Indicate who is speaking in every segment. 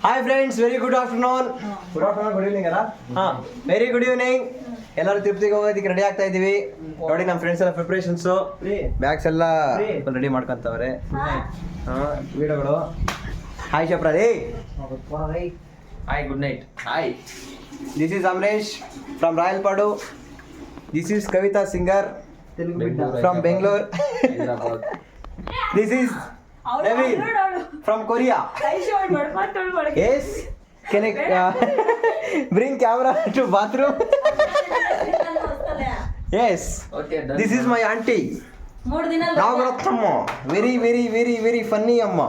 Speaker 1: Hi friends, very good afternoon. Good evening ಅಲ್ಲ? ಹಾಂ, very good evening. ಎಲ್ಲರೂ ತಿರುಪತಿಗೆ ಹೋಗೋದಕ್ಕೆ ರೆಡಿ ಆಗ್ತಾ ಇದೀವಿ. ನೋಡಿ ನಮ್ಮ ಫ್ರೆಂಡ್ಸ್ ಎಲ್ಲ ಪ್ರಿಪ್ರೇಷನ್ಸು, ಬ್ಯಾಗ್ಸ್ ಎಲ್ಲ ರೆಡಿ ಮಾಡ್ಕೊಂತವ್ರೆ. ಹಾಂ, ವಿಡಿಯೋಗಳು. ಹಾಯ್ ಶಪ್ರಾದಿ.
Speaker 2: Hi, good night. Hi,
Speaker 1: this is Amaresh from Rayalpadu. This is Kavitha singer from Bengaluru. This is Naveen from Korea. Yes. Can I bring camera to bathroom? Yes.
Speaker 2: Okay, done.
Speaker 1: This is my auntie. Nagarathamma. Very funny amma.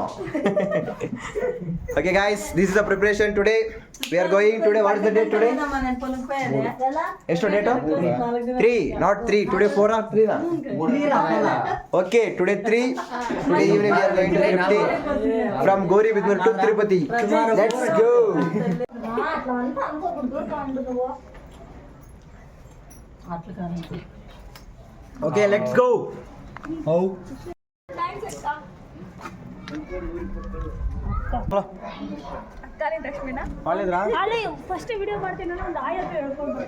Speaker 1: Okay guys, this is the preparation today. We are going today. What is the date today? ಎಷ್ಟು date? 3, not 3. Today 4 or 3 na? Okay, today 3. Today evening we are going to Tirupati from Gauribidnur to Tirupati. Let's go. Okay, let's go. How?
Speaker 3: First video ಮಾಡ್ತೀನಿ ಒಂದು ಆಯ್ ಅಂತ ಹೇಳ್ಕೊಂಡು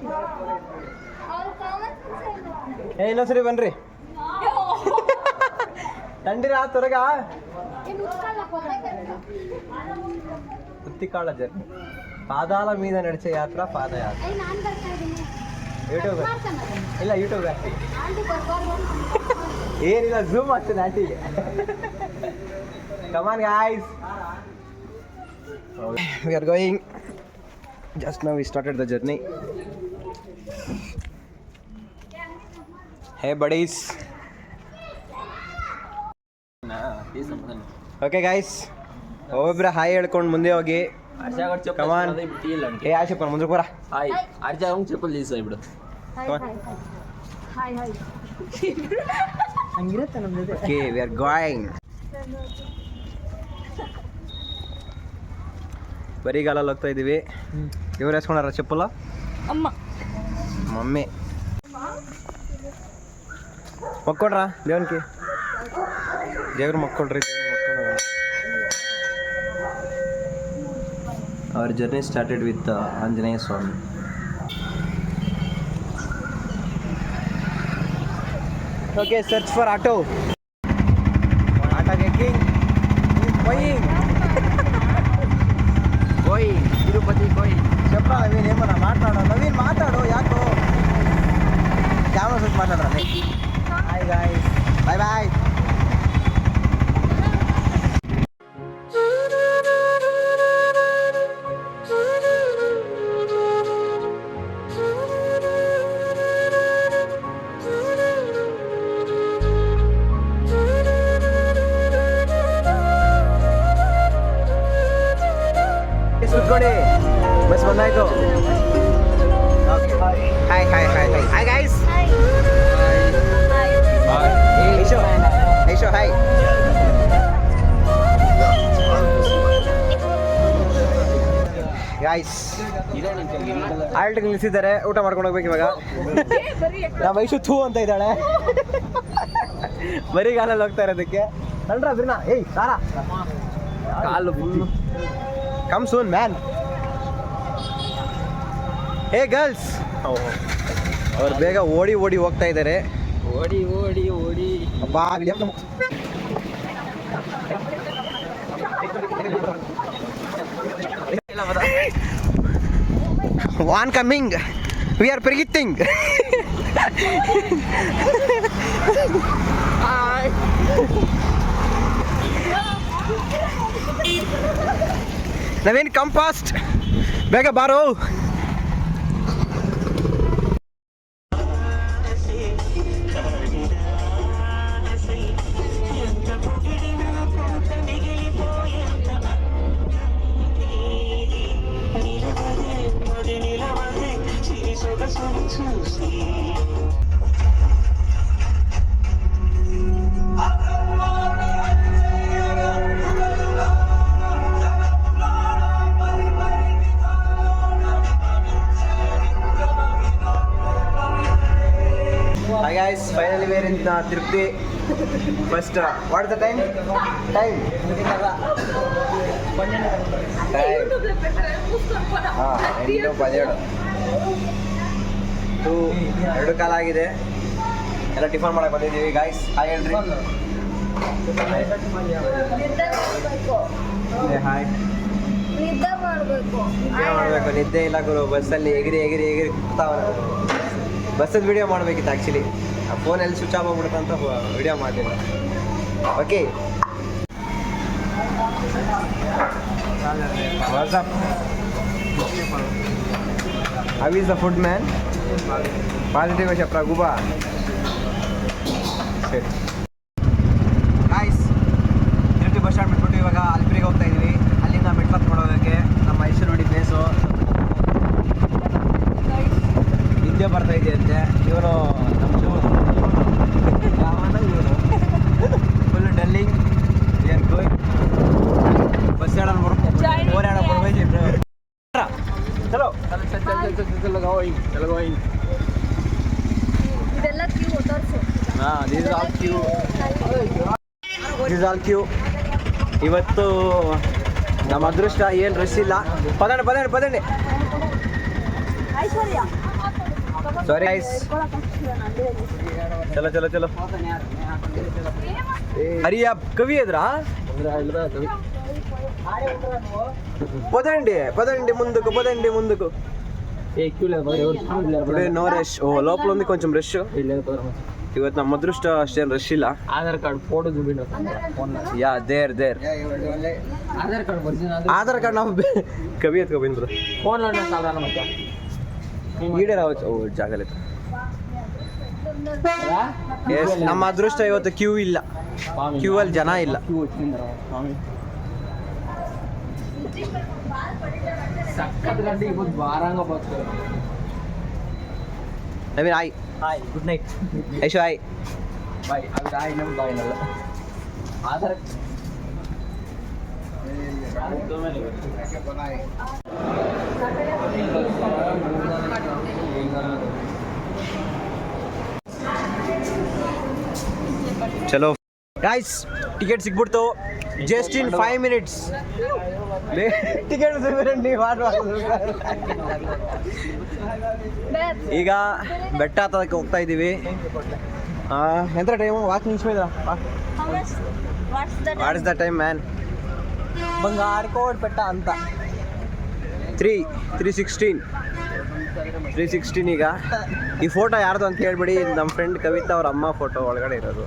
Speaker 1: ಇನ್ನೊಂದ್ಸರಿ ಬನ್ರಿ. ತಂಡಿರ ತ್ವರಗ ఉత్తికాళ్ళ journey, పాదాల మీద నడిచే యాత్ర పాదయాత్ర. ಯೂಟ್ಯೂಬ್ ಇಲ್ಲ, ಯೂಟ್ಯೂಬ್ ಏನಿಲ್ಲ, ಝೂಮ್ ಆಗ್ತದೆ ಆಂಟಿಗೆ. ಕಮಾನ್ guys, we are going. Just now we started the journey. Hey buddies. Okay guys, ಒಬ್ಬೊಬ್ಬರ ಹಾಯ್ ಹೇಳ್ಕೊಂಡು ಮುಂದೆ ಹೋಗಿ. ಕಮಾನ್. ಏ ಆಶಪ್ಪ ಮುಂದೆ ಬರ.
Speaker 2: ಹಾಯ್, ಅರ್ಜ ಅವ್ನು ಚಪ್ಪಲ್ ಲೀಸ್ ಆಗ್ಬಿಡು.
Speaker 3: ಹಾಯ್
Speaker 1: ಹಂಗಿರುತ್ತೆ ನಮ್ದು. Okay, we are going. ಬರಿಗಾಲಲ್ಲಿ ಹೋಗ್ತಾ ಇದ್ದೀವಿ. ಇವ್ರು ಎಸ್ಕೊಂಡಾರ ಚಪ್ಪಲ?
Speaker 3: ಅಮ್ಮ,
Speaker 1: ಮಮ್ಮಿ. ಮಕ್ಕೊಡ್ರ ದೇವನ್ಕಿ, ದೇವ್ರು ಮಕ್ಕೊಡ್ರಿ. Our journey started with Anjaneya Swami. Okay, search for auto. Auto getting going. Going Tirupati going. Chapra Naveen ಏಮನ ಮಾತಾಡೋ. ನವೀನ್ ಮಾತಾಡೋ, ಯಾಕೋ ಕ್ಯಾಮ್ರಾ ಸೆಟ್ ಮಾತಾಡ್ರೆ. Hi guys, bye bye. ಕುತ್ಕೊಳ್ಳಿ, ಬಸ್ ಬಂದಾಯ್ತು. Hi guys. ಐಶೋ ಹಾಯ್. ಗೈಸ್, ಆಲ್ಟಿಗೆ ನಿಲ್ಲಿಸಿದ್ದಾರೆ. ಊಟ ಮಾಡ್ಕೊಂಡು ಹೋಗ್ಬೇಕು ಇವಾಗ. ನಮ್ಮ ಐಶು ಥೂ ಅಂತ ಇದ್ದಾಳೆ. ಬರೀ ಗಾಲಲ್ಲಿ ಹೋಗ್ತಾ ಇರೋದಕ್ಕೆ. ನಡ್ರ ಬಿರ್ನಾ. ಏಯ್ ಸಾರಾ, ಕಾಲು ಕಮ್ ಸೂನ್ ಮ್ಯಾನ್. ಹೇ ಗರ್ಲ್ಸ್, ಅವ್ರು ಬೇಗ ಓಡಿ ಹೋಗ್ತಾ ಇದ್ದಾರೆ.
Speaker 2: ಓಡಿ
Speaker 1: ಬಾ. One coming, we are predicting. Hi. Naveen, come fast. Bega baro. Hi guys, finally we are in Tirupati. First, what is the time? ಎಂಟು 17 2 ಕಾಲ ಆಗಿದೆ. ಎಲ್ಲ ಟಿಫನ್ ಮಾಡಕ್ಕೆ ಬಂದಿದ್ದೀವಿ ಗಾಯ್ಸ್. ಹಾಯ್ ಹೇಳ್ರಿ. ಹಾಯ್.
Speaker 3: ನಿದ್ದೆ ಮಾಡಬೇಕು.
Speaker 1: ನಿದ್ದೆ ಇಲ್ಲ ಗುರು. ಬಸ್ಸಲ್ಲಿ ಎಗಿರಿ ಕೂತಾವ. ಬಸ್ಸಲ್ಲಿ ವಿಡಿಯೋ ಮಾಡಬೇಕಿತ್ತು ಆ್ಯಕ್ಚುಲಿ. ಆ ಫೋನಲ್ಲಿ ಸ್ವಿಚ್ ಆಫ್ ಆಗ್ಬಿಡುತ್ತಂತ ವಿಡಿಯೋ ಮಾಡಲಿಲ್ಲ. Okay, what's up. How is the food man? Positive ಶಪ್ರ ಗುಬಾ. ಸರಿ ಗಾಯ್ಸ್, ತಿರುಪತಿ ಬಸ್ ಸ್ಟ್ಯಾಂಡ್ ಬಿಟ್ಬಿಟ್ಟು ಇವಾಗ ಅಲ್ಪಿರಿಗೆ ಹೋಗ್ತಾ ಇದ್ವಿ. ಅಲ್ಲಿಂದ ಮೆಟ್ಲು ಮಾಡೋದಕ್ಕೆ ನಮ್ಮ ಮೈಸೂರು ನೋಡಿ ಪ್ಲೇಸು. ನಿದ್ದೆ ಬರ್ತಾ ಇದೆ ಅಂತೆ. ಇವನು ನಮ್ಮ ಇವನು ಫುಲ್ ಡಲ್ಲಿಂಗ್. ಏನು ಗೋಯಿಂಗ್ ಬಸ್ ಸ್ಟ್ಯಾಂಡಲ್ಲಿ ಬರ್ಬೇಕು. ಚಲೋ
Speaker 3: ಇದೆಲ್ಲ ಕ್ಯೂ ತೋರಿಸು.
Speaker 1: This is all queue. ಇವತ್ತು ನಮ್ಮ ಅದೃಷ್ಟ ಏನು ರಶ್ ಇಲ್ಲ. ಪದಂಡಿ
Speaker 3: ಐಶ್ವರ್ಯ
Speaker 1: ಸಾರಿ ಗೈಸ್. ಚಲೋ ಹರಿಯ ಕವಿ ಎದ್ರಾ? పదండి ముందుకు. No rush. ఓ లోపల ఉంది కొంచెం రష్. ಇವತ್ತು ನಮ್ಮ ಅದೃಷ್ಟ ಅಷ್ಟೇನು ರಶ್ ಇಲ್ಲ.
Speaker 2: ಆಧಾರ್ ಕಾರ್ಡ್ ಫೋಟೋ చూపిండు.
Speaker 1: ಯಾ ದೇರ್ ಆಧಾರ್ ಕಾರ್ಡ್ ನಾವು ಕವಿ ಎತ್ಕೊ ಬಂದ್ರು.
Speaker 2: ಫೋನ್ ಸಾಧಾರಣ ಮತ್ತೆ
Speaker 1: ಈಡೇ ರಾవచ్చు. ಓ ಜಾಗಲೆ. ಎಸ್, ನಮ್ಮ ಅದೃಷ್ಟ ಇವತ್ತು ಕ್ಯೂ ಇಲ್ಲ. ಕ್ಯೂ ಅಲ್ಲಿ ಜನ ಇಲ್ಲ.
Speaker 2: ಸಕ್ಕತ್ ಗಂಟೆ ಇವತ್ತು ಬಾರಂಗ ಬರ್ತಾರೆ.
Speaker 1: Naveen hi.
Speaker 2: Good night.
Speaker 1: Aishu hi.
Speaker 2: Bye. ಅದು ಹಾಯ್ ನಮ್ಮ ಬಾಯ್ ನಲ್ಲ ಆಧಾರ
Speaker 1: ಚಲೋ ಗಾಯ್ಸ್, ಟಿಕೆಟ್ ಸಿಗ್ಬಿಡ್ತು ಜಸ್ಟ್ ಇನ್ 5 minutes. ಟಿಕೆಟ್ ಈಗ ಬೆಟ್ಟ ಹತ್ತದಕ್ಕೆ ಹೋಗ್ತಾ ಇದ್ದೀವಿ. ಎಂತ ಟೈಮು? ವಾಕ್ ನಿಮಿಷ ಇದ್ರ. What is the time man? Bangarakot ಬೆಟ್ಟ ಅಂತ 3:16 ಈಗ. ಈ ಫೋಟೋ ಯಾರ್ದು ಅಂತ ಹೇಳ್ಬಿಡಿ. ನಮ್ಮ ಫ್ರೆಂಡ್ ಕವಿತಾ ಅವ್ರ ಅಮ್ಮ ಫೋಟೋ ಒಳಗಡೆ ಇರೋದು.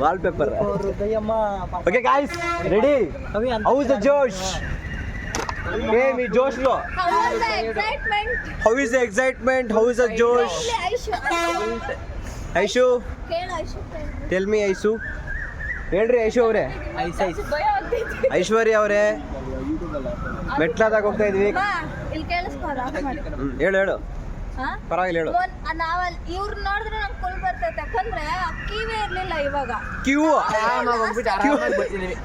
Speaker 1: Wallpaper. Okay guys, ready? How is the josh? ಏಮಿ ಜೋಶ್ಲು. How is the excitement? How is the josh? Aishu, tell me Aishu. ಹೇಳ್ರಿ ಐಶು ಅವರೇ. ಐಶ್ವರ್ಯ ಅವರೇ, ಮೆಟ್ಲಾದಾಗ ಹೋಗ್ತಾ ಇದ್ವಿ. ಹೇಳು. ಪರವಾಗಿಲ್ಲ ಹೇಳು.
Speaker 3: ಇವ್ರು ನೋಡಿದ್ರೆ ನಂಗೆ ಫುಲ್ ಬರ್ತೈತೆ. ಯಾಕಂದ್ರೆ ಕಿವೇ ಇರ್ಲಿಲ್ಲ. ಇವಾಗ
Speaker 1: ಕ್ಯೂ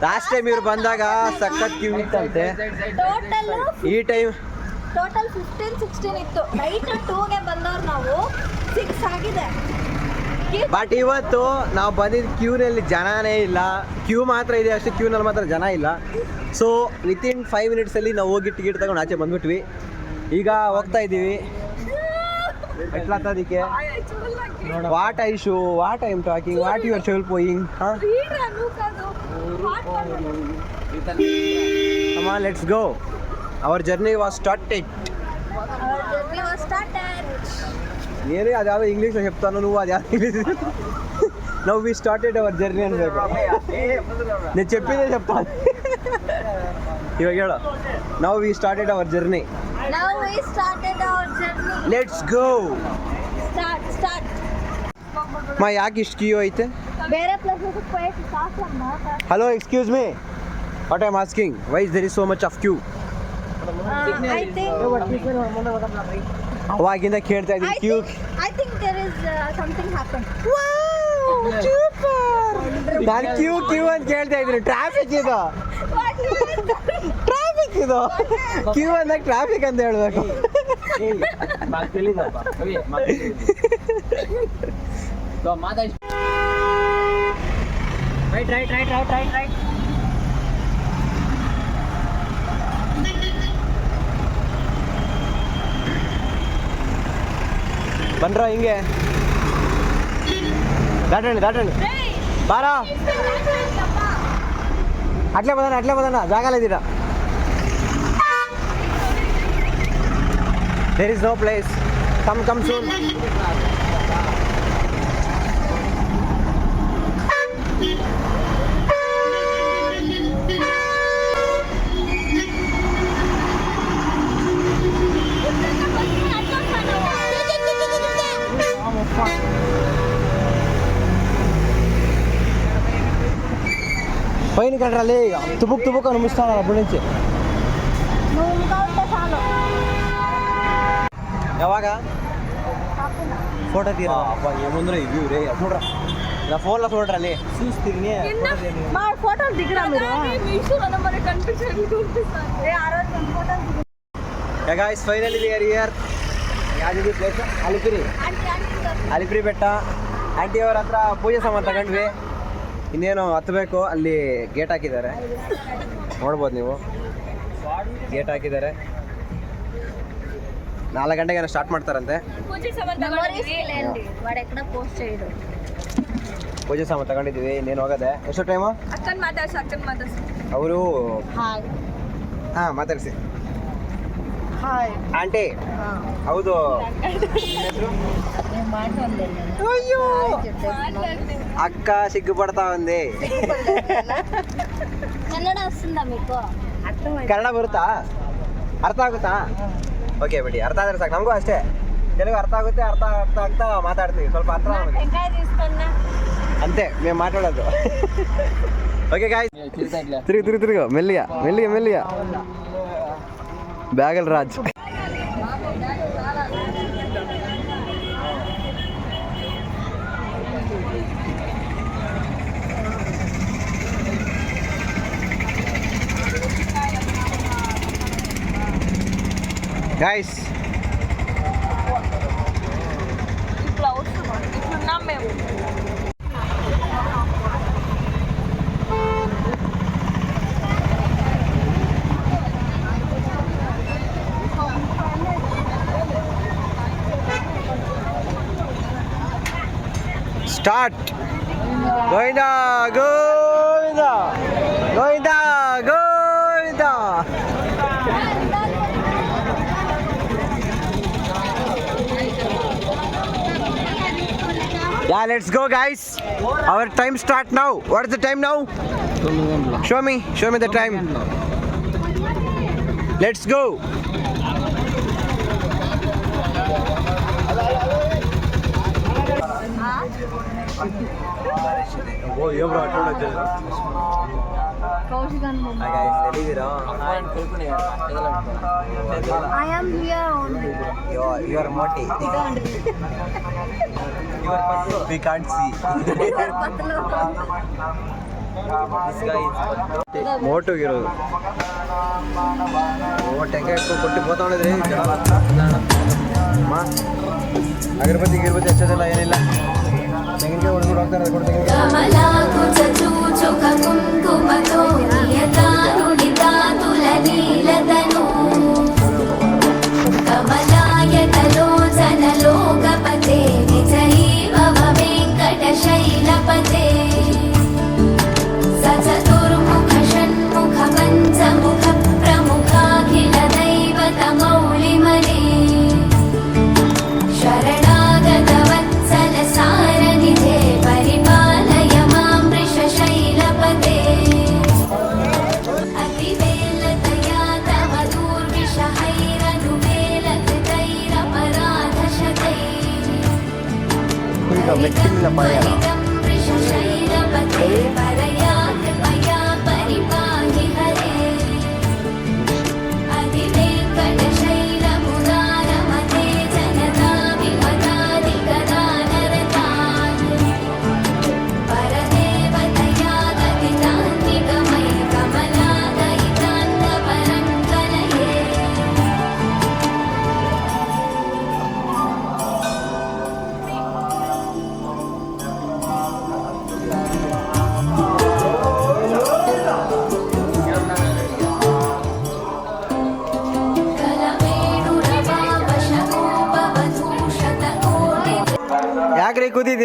Speaker 1: ಲಾಸ್ಟ್ ಟೈಮ್ ಇವ್ರು ಬಂದಾಗ ಸಖತ್ ಕ್ಯೂ ಇತ್ತಂತೆ. ಈ ಟೈಮ್
Speaker 3: ಟೋಟಲ್ 15-16 ಇತ್ತು. ನೈಟ್ 2ಗೆ ಬಂದವ್ರು ನಾವು 6 ಆಗಿದೆ.
Speaker 1: ಬಟ್ ಇವತ್ತು ನಾವು ಬಂದಿದ್ದ ಕ್ಯೂನಲ್ಲಿ ಜನನೇ ಇಲ್ಲ. ಕ್ಯೂ ಮಾತ್ರ ಇದೆ ಅಷ್ಟೇ, ಕ್ಯೂನಲ್ಲಿ ಮಾತ್ರ ಜನ ಇಲ್ಲ. ಸೊ ವಿತಿನ್ 5 minutes ನಾವು ಹೋಗಿ ಟಿಕೆಟ್ ತಗೊಂಡು ಆಚೆ ಬಂದ್ಬಿಟ್ವಿ. ಈಗ ಹೋಗ್ತಾ ಇದ್ದೀವಿ ಎಟ್ಲತ್ತದಕ್ಕೆ. What Aishu, what I am talking, what you are ಶೋಲ್ಪೋಯಿಂಗ್? Come on, let's go. Our journey was started. నేనే అదే ఇంగ్లీష్లో చెప్తాను, నువ్వు అది English. Now we started our journey అన్ಬೇಕು. నేను చెప్పిందే చెప్తాను ಇವಾಗ ಹೇಳು. Now we started our journey. Let's go.
Speaker 3: Start.
Speaker 1: ಮಾ ಯಾಕೆ ಇಷ್ಟು ಕ್ಯೂ ಐತೆ?
Speaker 3: ಬೇರೆ ಪ್ಲೇಸಸ್ ಹೋಗಕ್ಕೆ ಸಾಕಮ್ಮ.
Speaker 1: Hello, excuse me, what I am asking, why is there is so much of queue?
Speaker 3: I think
Speaker 1: ಅವಾಗಿಂದ ಕೇಳ್ತಾ ಇದ್ದೀನಿ queue.
Speaker 3: I think there is something happened.
Speaker 1: ನಾನು ಕ್ಯೂ ಅಂತ ಕೇಳ್ತಾ ಇದ್ದೀನಿ. ಟ್ರಾಫಿಕ್ ಇದು ಕ್ಯೂ ಅಂದಾಗ ಟ್ರಾಫಿಕ್ ಅಂತ ಹೇಳ್ಬೇಕು.
Speaker 3: Right.
Speaker 1: ಬನ್ರ ಹಿಂಗೆ ದಾಟಂడి ಬಾರಾ అట్లే పదనా జాగాలేదు ఇరా there is no place come soon పైన కంటాలి తుపుక్ అనిపిస్తాను అప్పటి నుంచి ಯಾವಾಗ ಫೋಟೋ ತೀರಾ ಅಪ್ಪ ಏಮಂದ್ರೆ ಇವ್ಯೂ ರೇ ನೋಡ್ರ నా ఫోన్లో చూడరాలి చూస్తుంది
Speaker 3: మా ఫోటోలు దిగరా మీరు మీషోలో నెంబర్ కనిపించండి ఏ ఆ రోజు ఫోటోలు దిగ
Speaker 1: యా guys finally we are here ಯಾವ್ದು ಪ್ಲೇಸ್ ಅಲಿಪಿರಿ ಬೆಟ್ಟ ಆಂಟಿ ಅವ್ರ ಹತ್ರ ಪೂಜೆ ಸಾಮಾನು ತಗೊಂಡ್ವಿ ಇನ್ನೇನು ಹತ್ತಬೇಕು ಅಲ್ಲಿ ಗೇಟ್ ಹಾಕಿದ್ದಾರೆ ನೋಡ್ಬೋದು ನೀವು ಗೇಟ್ ಹಾಕಿದ್ದಾರೆ 4 ಗಂಟೆಗೆ ಸ್ಟಾರ್ಟ್ ಮಾಡ್ತಾರಂತೆ ಪೂಜೆ ಸಾಮಾನು ತಗೊಂಡಿದ್ದೀವಿ ಇನ್ನೇನು ಹೋಗೋದೆ ಎಷ್ಟು ಟೈಮು ಅವರು ಹಾಂ ಮಾತಾಡಿಸಿ ಆಂಟಿ ಹೌದು అక్క సిగ్గుపడతా ఉంది
Speaker 3: కన్నడ వస్తుందా మీకు
Speaker 1: ಕನ್ನಡ ಬರುತ್ತಾ ಅರ್ಥ ಆಗುತ್ತಾ ಓಕೆ ಬಿಡಿ ಅರ್ಥ ಆದರೆ ಸಾಕು ನಮಗೂ ಅಷ್ಟೇ తెలుగు ಅರ್ಥ ಆಗುತ್ತೆ ಅರ್ಥ ಆಗ್ತಾ ಮಾತಾಡ್ತೀವಿ ಸ್ವಲ್ಪ ಅರ್ಥ ಅಂತೆ మేము మాట్లాడೋದು ఓకే గాయ్స్ తిరుగు మెల్లిగా బ్యాగల్ రాజ్ గైస్
Speaker 3: ఇట్లున్నాం మేము
Speaker 1: start Govinda Yeah, let's go guys. Our time start now. What is the time now? Show me the time. Let's go. Oh, you brought it. Hi guys, ಎಲ್ಲಿದ್ದೀರಾ?
Speaker 3: I am here only.
Speaker 1: You are Moti. We can't see. This guy is Motu ಇರೋದು. ಟೆಂಕಾಯಿ ಇಟ್ಕೊಂಡು ಕೊಟ್ಟು ಹೋಗ್ತಾ ಉಳಿದ್ರಿ ಅಗರಬತ್ತಿ ಹಚ್ಚೋದಿಲ್ಲ ಏನಿಲ್ಲ ತೆಂಗಿನಕಾಯಿ ಹೊಡ್ಕೊಂಡು ಹೋಗ್ತಾರೆ
Speaker 4: लोकपते विजयी भव वेङ्कटशैलपते सचतुर्मुख षण्मुख पञ्चमुख प्रमुखाखिल दैवतमौलिमने शरणागत वत्सल सारनिधे परिपालय मां वृषशैलपते अतिवेलतया तव दूर्विषहैरनुवेलकृतैरपराधशतैः
Speaker 1: ಮೆಟ್ಟಿನ ಪಾಯಣ
Speaker 4: वृषशैलपते परया कृपया परिपाहि हरे अधिवेङ्कटशैलमुदारमते जनताभिमतादिगदानरतान् परदेवतया गतितान् निगमय कमलादयितान्तपरङ्कलये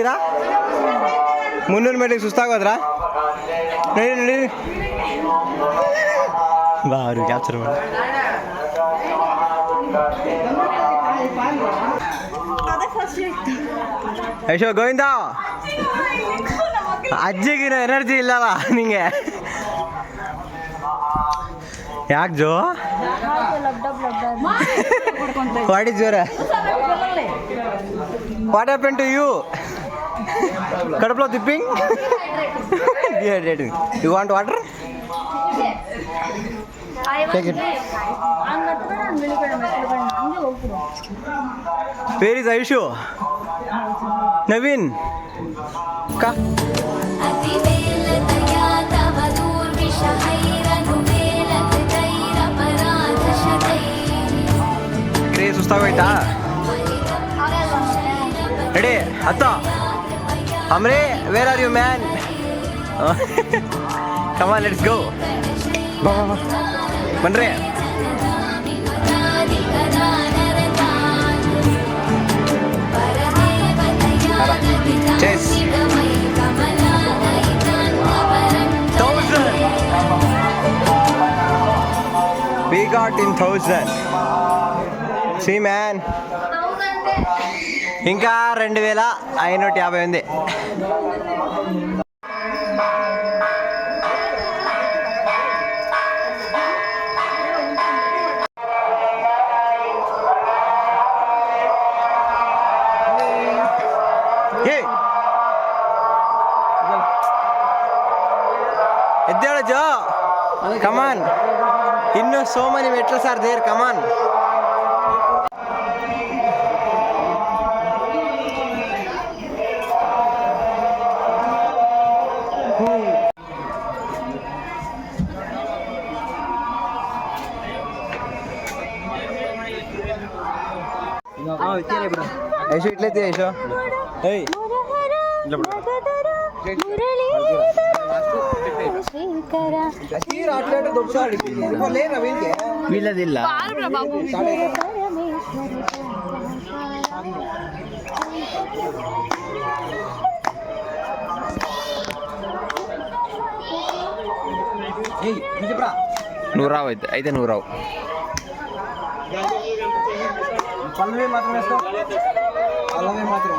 Speaker 1: ಸುಸ್ತಾಗೋಯ್ತಾ? 300 ಮೀಟ್ರಿಗೆ ಸುಸ್ತಾಗೋದ್ರಾ? ನಡೀರಿ ನಡೀರಿ ಬಾ ಅವ್ರಿಗೆ ಕ್ಯಾಪ್ಚರ್ ಮಾಡಿ. ಯಶೋ ಗೋವಿಂದ, ಅಜ್ಜಿಗಿನ ಎನರ್ಜಿ ಇಲ್ಲವ ನಿಂಗೆ? ಯಾಕೆ ಜೋ? What is your what happen to you? ಕಡುಪುలో ತಿಪ್ಪಿಂಗ್ you want water? Take it. Where is Ayushu? Naveen? Ka? Grace ಸುಸ್ತಾಗೋಯ್ತಾ? ರೆಡಿ ಹತ್ತ. Amre, where are you man? Come on, let's go. ಬಾ ಬಾ ಬಾ ಬನ್ರಿ. Chase. 1000. We got in 1000. See man. ఇంకా 2550 ఉంది. ಎದ್ದೇಳು ಜೋ, ಕಮಾನ್. ಇನ್ನು so many metros are there, come on. ಯಶೋ ಇಟ್ಲೈತಿ ಯಶೋ. ಏಯ್ వీళ్ళదిಲ್ಲ. నూరావు అయితే నూరావు. పల్లవి మాత్రం వేసుకో, పల్లవి మాత్రం.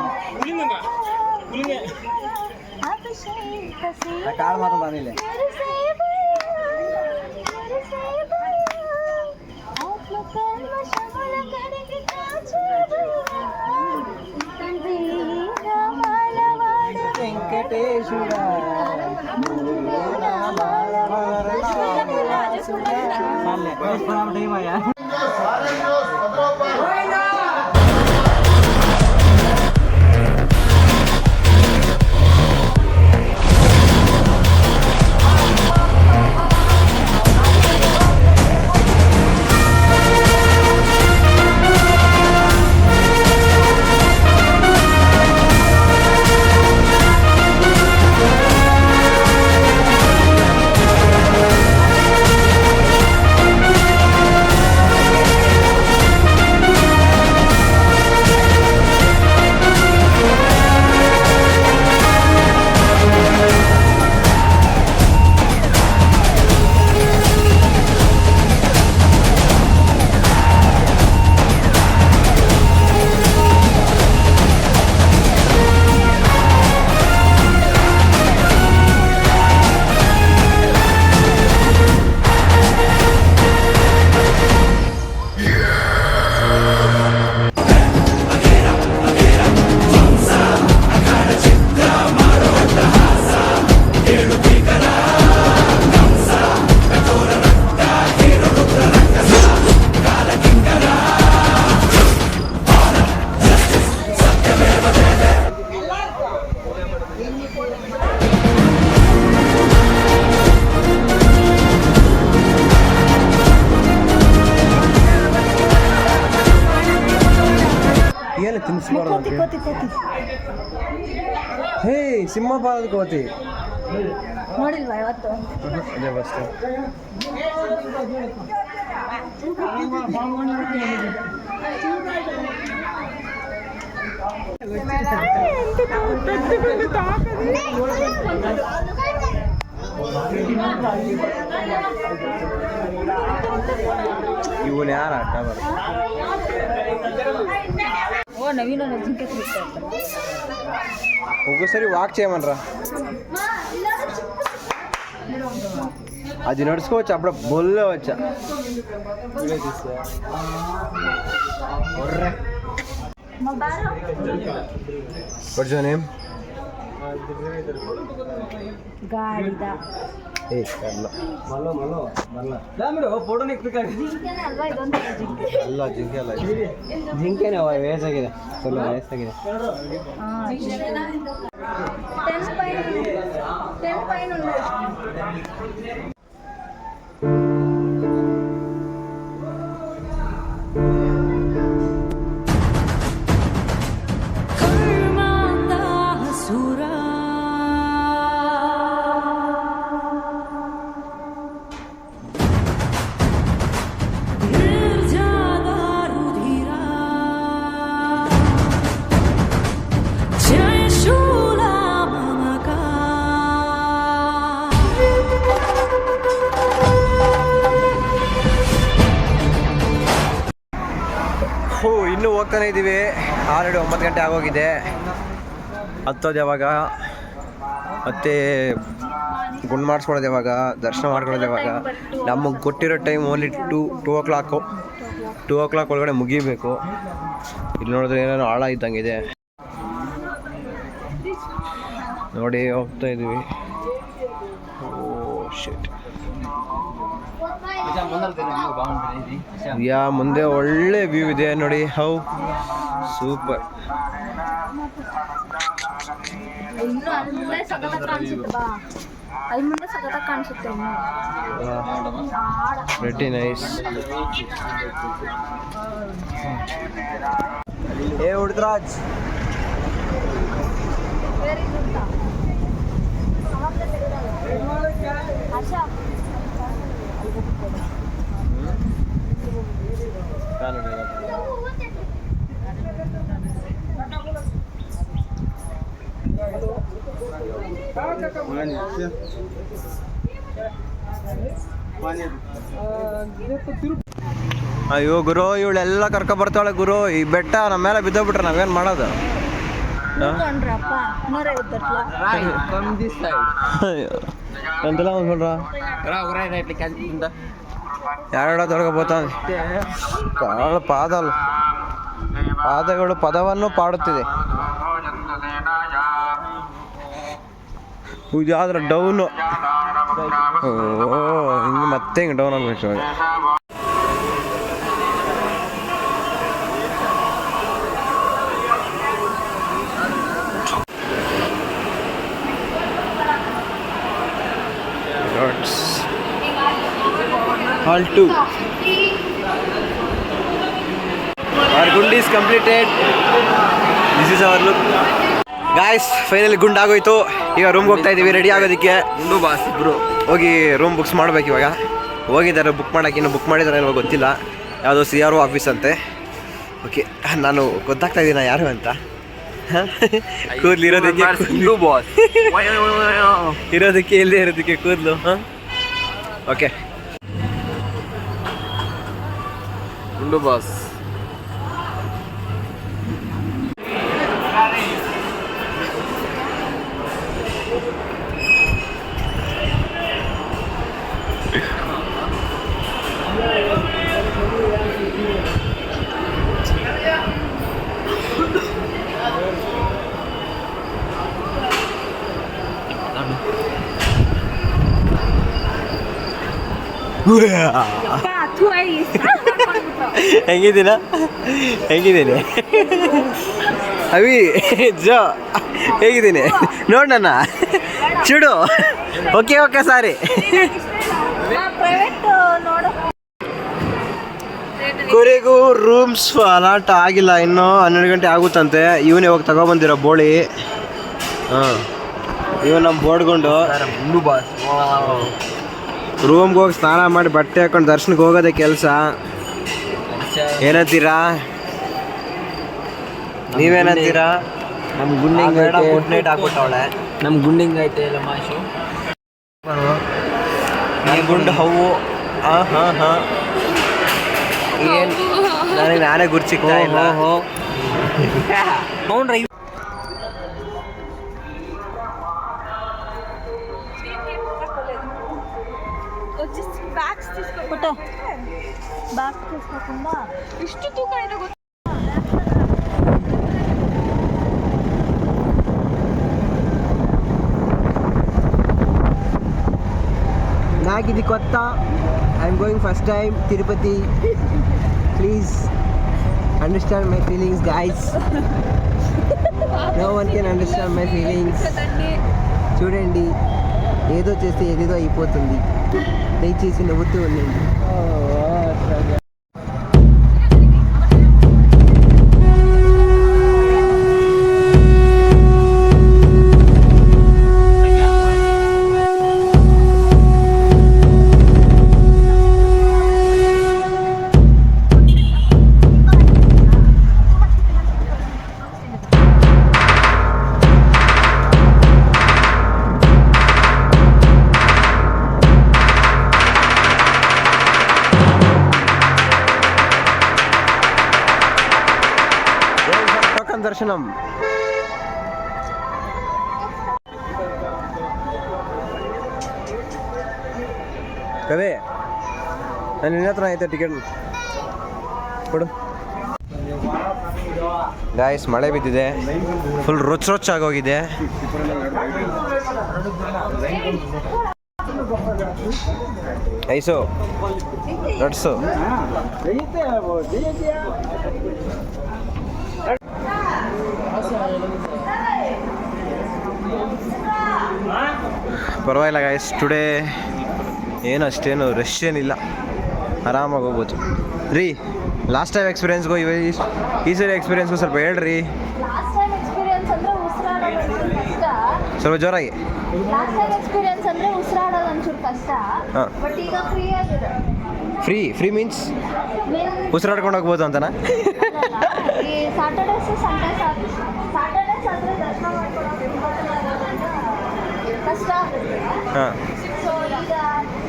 Speaker 1: కాడు మాత్రం రానిలే. వెంకటేశుడా ಏನು ತಿನ್ನಿಸ್ಬಾರ್ದು. ಹೇ ಸಿಂಹಪಾಲದ ಕೋತಿ
Speaker 3: ನೋಡಿಲ್ವಾ ಇವತ್ತು?
Speaker 1: ಅದೇ ಫಸ್ಟ್. ಇವನು ಯಾರು ಆಟ ಬರ
Speaker 3: ఓ నవీన జింక
Speaker 1: ఒక్కోసారి వాక్ చేయమనరా అది నడుచుకోవచ్చు అప్పుడు బొల్లో వచ్చా వాట్స్ యువర్ నేమ్
Speaker 3: ಗಾಡಿದ
Speaker 1: ಏ ಅಲ್ಲ
Speaker 2: ಫೋಟೋ ನಿಕ್ಬೇಕಾಗಿ
Speaker 3: ಜಿಂಕೆನೇ ಅಲ್ವಾ ಇದೊಂದು ಜಿಂಕೆ
Speaker 1: ಅಲ್ಲ ಜಿಂಕೆ ಅಲ್ಲ
Speaker 2: ಜಿಂಕೆನೇ ವಯಸ್ಸಾಗಿದೆ ಫುಲ್ ವಯಸ್ಸಾಗಿದೆ
Speaker 3: 10 పైన ఉన్నాయి
Speaker 1: ಇನ್ನೂ ಹೋಗ್ತಾನೆ ಇದ್ದೀವಿ ಆಲ್ರೆಡಿ 9 ಗಂಟೆ ಆಗೋಗಿದೆ ಹತ್ತೋದು ಯಾವಾಗ ಮತ್ತೆ ಗುಂಡು ಮಾಡಿಸ್ಕೊಳ್ಳೋದು ಯಾವಾಗ ದರ್ಶನ ಮಾಡ್ಕೊಳ್ಳೋದು ಯಾವಾಗ ನಮಗೆ ಕೊಟ್ಟಿರೋ ಟೈಮ್ ಓನ್ಲಿ 2 o'clock 2 o'clock ಒಳಗಡೆ ಮುಗಿಬೇಕು ಇಲ್ಲಿ ನೋಡಿದ್ರೆ ಏನೇನೋ ಆಳ ಇದ್ದಂಗಿದೆ ನೋಡಿ ಹೋಗ್ತಾ ಇದ್ದೀವಿ ಓ ಶಿಟ್ ಯಾ ಮುಂದೆ ಒಳ್ಳೆ ವ್ಯೂ ಇದೆ ನೋಡಿ ಹೌ ಸೂಪರ್
Speaker 3: ಇನ್ನು ಅಲ್ಲಿ ಮುಂದೆ ಸಖತ್ತಾಗಿ ಕಾಣಿಸುತ್ತೆ ಬಾ ಅಲ್ಲಿ ಮುಂದೆ ಸಖತ್ತಾಗಿ ಕಾಣಿಸುತ್ತೆ
Speaker 1: ವೆರಿ ನೈಸ್ ಏ ಉಡ್ದ್ರಾಜ್
Speaker 3: ವೆರಿ ಗುಡ್ ಆಶಾ
Speaker 1: ಅಯ್ಯೋ ಗುರು ಇವಳೆಲ್ಲ ಕರ್ಕೊ ಬರ್ತಾಳೆ ಗುರು ಈ ಬೆಟ್ಟ ನಮ್ಮ ಮೇಲೆ ಬಿದ್ದೋಗ್ಬಿಟ್ರೆ ನಾವೇನು ಮಾಡೋದು
Speaker 3: ನೋಡ್ಕೊಂಡ್ರಪ್ಪ 150
Speaker 1: ಎಂತೆಲ್ಲ ಅಂದ್ಕೊಂಡ್ರ ಯಾರ ತೊಡಗಬೋತ ಕಾಳು ಪಾದಗಳು ಪದವನ್ನು ಪಾಡುತ್ತಿದೆ ಇದಾದ್ರೆ ಡೌನು ಓ ಹಿಂಗೆ ಮತ್ತೆ ಹಿಂಗೆ ಡೌನ್ ಆಗ್ಬೇಕು Hall 2. Our gund is completed. This is our look. Guys, finally ಗುಂಡು ಆಗೋಯ್ತು. ಈಗ ರೂಮ್ಗೆ ಹೋಗ್ತಾ ಇದ್ದೀವಿ ರೆಡಿ ಆಗೋದಕ್ಕೆ. ಗುಂಡು ಬಾಸ್ ಇಬ್ರು ಹೋಗಿ ರೂಮ್ ಬುಕ್ಸ್ ಮಾಡ್ಬೇಕು ಇವಾಗ. ಹೋಗಿದ್ದಾರೆ ಬುಕ್ ಮಾಡೋಕೆ, ಇನ್ನು ಬುಕ್ ಮಾಡಿದ್ದಾರೆ ಇವಾಗ ಗೊತ್ತಿಲ್ಲ. ಯಾವುದೋ CRO ಆಫೀಸ್ ಅಂತೆ. ಓಕೆ, ನಾನು ಗೊತ್ತಾಗ್ತಾ ಇದ್ದೀನಿ ಯಾರು ಅಂತ. ಕೂದಲು ಇರೋದಕ್ಕೆ ಗುಂಡು ಬಾಸ್ ಇರೋದಕ್ಕೆ ಇಲ್ಲದೆ ಇರೋದಕ್ಕೆ ಕೂದಲು. ಓಕೆ, ಗುಂಡು ಬಾಸ್ ಹೆಂಗಿದ್ದೀನಿ ಅವಿ ಜೋ ಹೇಗಿದ್ದೀನಿ ನೋಡಣ್ಣ ಚೂಡು. Okay sorry. ಕೊನೆಗೂ ರೂಮ್ಸ್ ಅಲಾಟ್ ಆಗಿಲ್ಲ, ಇನ್ನೂ 12 ಗಂಟೆ ಆಗುತ್ತಂತೆ. ಇವನೇ ಹೋಗಿ ತಗೊಬಂದಿರೋ ಬೋಳಿ. ಇವ ನಮ್ಮ ಬೋಡ್ಕೊಂಡು ರೂಮ್ಗೆ ಹೋಗಿ ಸ್ನಾನ ಮಾಡಿ ಬಟ್ಟೆ ಹಾಕೊಂಡು ದರ್ಶನಕ್ಕೆ ಹೋಗೋದೇ ಕೆಲಸ. ಏನಂತೀರಾ? ನೀವೇನಂತೀರಾ?
Speaker 2: ನಮ್ಮ ಗುಂಡಿಂಗ್ ಐತೆ,
Speaker 1: ಗುಡ್ ನೈಟ್ ಹಾಕ್ಬಿಟ್ಟವಳೆ.
Speaker 2: ನಮ್ಮ ಗುಂಡಿಂಗ್ ಐತೆ ಎಲ್ಲ ಮಾಶು.
Speaker 1: ಈ ಗುಂಡು ಹೂವು ಏನು ನನಗೆ ನಾನೇ ಗುರ್ಸಿಕ್ತಾ ಇಲ್ಲ.
Speaker 2: ಅವ್ನ್ರಿ
Speaker 3: ಬ್ಯಾಗ್ తీసుకోకుండా ಇಷ್ಟು ತೂಕ ಇದೆ ಗೊತ್ತಾ?
Speaker 1: నాకు ఇది కొత్త. I'm going first time Tirupati. Please understand my feelings guys. No one can understand my feelings. చూడండి, ఏదో చేస్తే ఏదేదో అయిపోతుంది. దయచేసి నవ్వుతూ ఉండండి. దర్శనం. ಅದೇ ನಾನು ನಿನ್ನ ಹತ್ರ ಐತೆ ಟಿಕೆಟ್ ಕೊಡು. ಗಾಯ್ಸ್, ಮಳೆ ಬಿದ್ದಿದೆ, ಫುಲ್ ರೊಚ್ಚಾಗೋಗಿದೆ. ಐಸು ನಟ್ಸು ಪರವಾಗಿಲ್ಲ ಗಾಯ್ಸ್. ಟುಡೇ ಏನು ಅಷ್ಟೇನು ರಶ್ ಏನಿಲ್ಲ, ಆರಾಮಾಗಿ ಹೋಗ್ಬೋದು ರೀ. ಲಾಸ್ಟ್ ಟೈಮ್ ಎಕ್ಸ್ಪೀರಿಯನ್ಸ್ಗೂ ಈ ಸರಿ ಎಕ್ಸ್ಪೀರಿಯನ್ಸ್ಗೂ ಸ್ವಲ್ಪ ಹೇಳ್ರಿ.
Speaker 3: ಲಾಸ್ಟ್ ಟೈಮ್ ಎಕ್ಸ್ಪೀರಿಯನ್ಸ್ ಅಂದ್ರೆ ಉಸಿರಾಡೋದು ಕಷ್ಟ.
Speaker 1: ಸ್ವಲ್ಪ ಜೋರಾಗಿ.
Speaker 3: ಲಾಸ್ಟ್ ಟೈಮ್ ಎಕ್ಸ್ಪೀರಿಯನ್ಸ್ ಅಂದ್ರೆ ಉಸಿರಾಡೋದು ಒಂಚೂರು ಕಷ್ಟ. ಬಟ್ ಈಗ ಫ್ರೀ ಆಗಿದೆ.
Speaker 1: ಫ್ರೀ ಮೀನ್ಸ್ ಉಸಿರಾಡ್ಕೊಂಡು ಹೋಗ್ಬೋದು ಅಂತನಾ?
Speaker 3: ಈ ಸಾಟರ್ಡೇಸ್ ಸಂಡೇಸ್ ಆದರೆ ದರ್ಶನ ಮಾಡ್ಕೊಳ್ಳೋದು ಕಷ್ಟ ಆಗುತ್ತೆ.
Speaker 1: ಹಾಂ.
Speaker 3: ಸೊ ಈಗ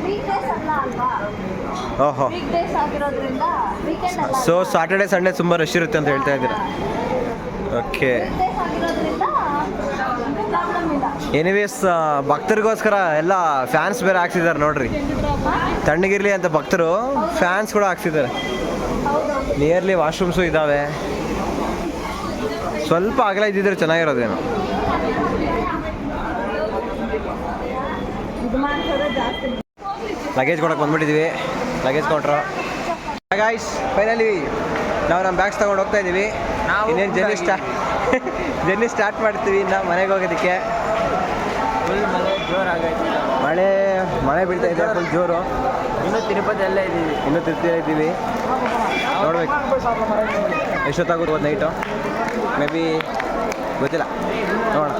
Speaker 3: ವೀಕ್ ಡೇಸ್ ಅಲ್ಲ ಅಲ್ವಾ?
Speaker 1: ಓಹೋ.
Speaker 3: ವೀಕ್ ಡೇಸ್ ಆಗಿರೋದ್ರಿಂದ ವೀಕೆಂಡ್ ಅಲ್ಲ.
Speaker 1: ಸೊ ಸಾಟರ್ಡೆ ಸಂಡೇ ತುಂಬ ರಶ್ ಇರುತ್ತೆ ಅಂತ ಹೇಳ್ತಾ ಇದ್ದೀರಾ? ಓಕೆ.
Speaker 3: ವೀಕ್ ಡೇಸ್ ಆಗಿರೋದ್ರಿಂದ ಪ್ರಾಬ್ಲಮ್ ಇಲ್ಲ.
Speaker 1: ಎನಿವೇಸ್, ಭಕ್ತರಿಗೋಸ್ಕರ ಎಲ್ಲ ಫ್ಯಾನ್ಸ್ ಬೇರೆ ಹಾಕ್ಸಿದ್ದಾರೆ ನೋಡ್ರಿ. ತಣ್ಣಗಿರ್ಲಿ ಅಂತ ಭಕ್ತರು ಫ್ಯಾನ್ಸ್ ಕೂಡ ಹಾಕ್ಸಿದ್ದಾರೆ. ನಿಯರ್ಲಿ ವಾಶ್ರೂಮ್ಸು ಇದ್ದಾವೆ. ಸ್ವಲ್ಪ ಅಗಲ ಇದ್ದಿದ್ರೆ ಚೆನ್ನಾಗಿರೋದೇನು. ಲಗೇಜ್ ಕೊಡೋಕೆ ಬಂದ್ಬಿಟ್ಟಿದ್ದೀವಿ. ಲಗೇಜ್ ಕೊಟ್ರು ಗಾಯ್ಸ್. ಫೈನಲಿ ನಾವು ನಮ್ಮ ಬ್ಯಾಗ್ಸ್ ತೊಗೊಂಡು ಹೋಗ್ತಾ ಇದ್ದೀವಿ. ಇನ್ನೇನು ಜರ್ನಿ ಸ್ಟಾರ್ಟ್ ಮಾಡ್ತೀವಿ ಇನ್ನು ಮನೆಗೆ ಹೋಗೋದಕ್ಕೆ.
Speaker 2: ಫುಲ್ ಮಳೆ ಜೋರಾಗೈತೆ.
Speaker 1: ಮಳೆ ಬೀಳ್ತಾ ಇದೆ ಫುಲ್ ಜೋರು.
Speaker 2: ಇನ್ನೂ ತಿರುಪತಿಯಲ್ಲೇ
Speaker 1: ಇದ್ದೀವಿ. ನೋಡ್ಬೇಕು ಎಷ್ಟೊತ್ತಾಗುತ್ತೆ ನೈಟು. ಮೇ ಬಿ ಗೊತ್ತಿಲ್ಲ, ನೋಡೋಣ.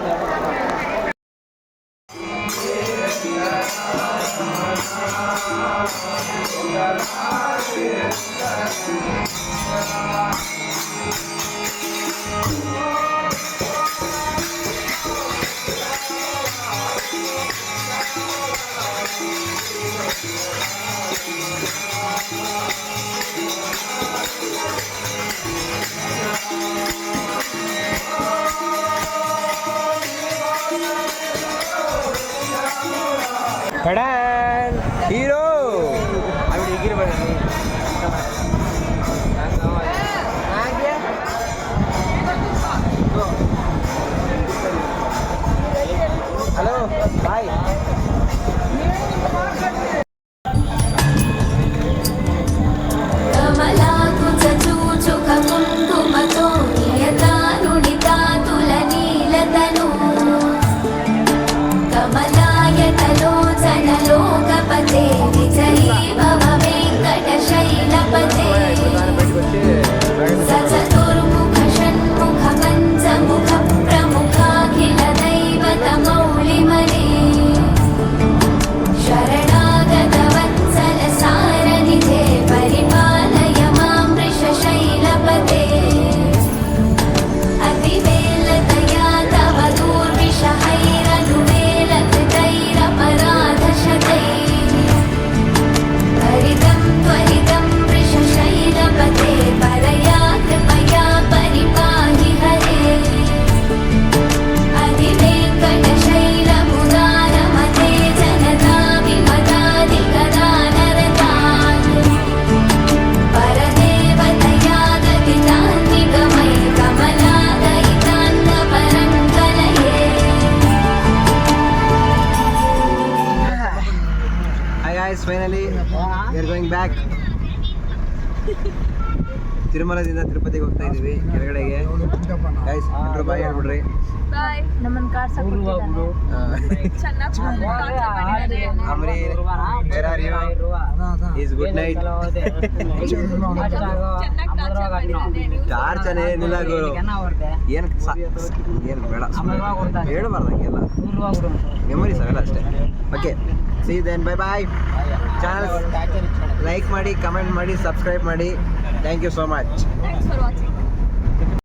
Speaker 1: ಕಡಾನ್ ಹೀರೋ
Speaker 2: ಅವಿಡ ಹೇಗಿರ್ಬೋದು.
Speaker 1: ಹಲೋ ಬಾಯ್.
Speaker 4: कमला तुझ चूचुक कुङ्कुमतो नियता नुडिता तुलनीलतनु कमलायतलोचन लोकपते विजयी भव वेङ्कटशैलपते सचतुर्मुख Shanmukha पञ्चमुख प्रमुखाखिल दैवतमौलिमने
Speaker 1: guys, finally we are going back. ತಿರುಮಲದಿಂದ ತಿರುಪತಿಗೆ ಹೋಗ್ತಾ ಇದೀವಿ ಕೆಳಗಡೆಗೆ. ಗೈಸ್ ಎಲ್ಲರೂ ಬಾಯ್ ಹೇಳ್ಬಿಡ್ರಿ.
Speaker 3: ಬಾಯ್. ನಮ್ಮನ್ನ ಕಾರ್ಸಕ್ಕೆ ಚೆನ್ನಾಗಿ
Speaker 1: ಅಮರಿ where are you? Is good night. Charge ಏನಿಲ್ಲ ಗುರು, ಏನು ಬೇಡ ಹೇಳ್ಬಾರ್ದಂಗೆಲ್ಲ ಮೆಮೊರೀಸ್ ಅವೆಲ್ಲ ಅಷ್ಟೇ. Okay, see then, bye bye. Channel like ಮಾಡಿ, ಕಮೆಂಟ್ ಮಾಡಿ, ಸಬ್ಸ್ಕ್ರೈಬ್ ಮಾಡಿ. Thank you so much.
Speaker 3: Thanks for watching.